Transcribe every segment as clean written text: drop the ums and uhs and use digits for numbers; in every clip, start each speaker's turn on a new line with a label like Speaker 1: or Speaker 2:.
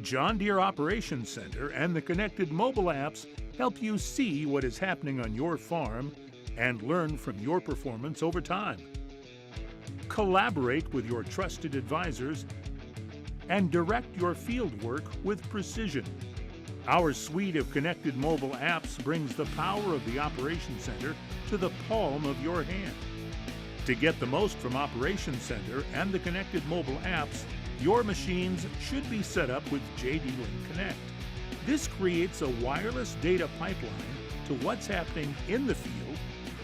Speaker 1: John Deere Operations Center and the connected mobile apps help you see what is happening on your farm and learn from your performance over time. Collaborate with your trusted advisors and direct your field work with precision. Our suite of connected mobile apps brings the power of the Operations Center to the palm of your hand. To get the most from Operations Center and the connected mobile apps, your machines should be set up with JD Link Connect. This creates a wireless data pipeline to what's happening in the field,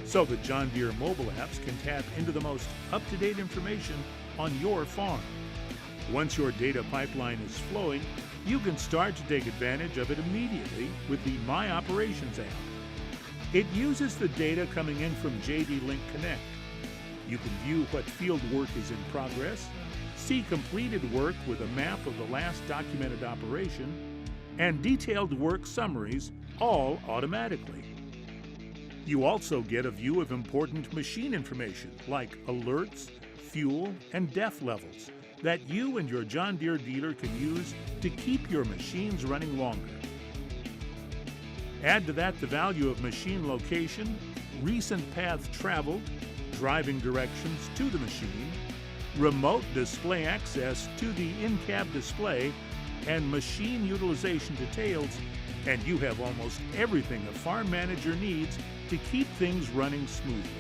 Speaker 1: so the John Deere mobile apps can tap into the most up-to-date information on your farm. Once your data pipeline is flowing, you can start to take advantage of it immediately with the MyOperations app. It uses the data coming in from JD Link Connect. You can view what field work is in progress, see completed work with a map of the last documented operation, and detailed work summaries, all automatically. You also get a view of important machine information like alerts, fuel, and DEF levels that you and your John Deere dealer can use to keep your machines running longer. Add to that the value of machine location, recent path traveled, driving directions to the machine, remote display access to the in-cab display, and machine utilization details, and you have almost everything a farm manager needs to keep things running smoothly.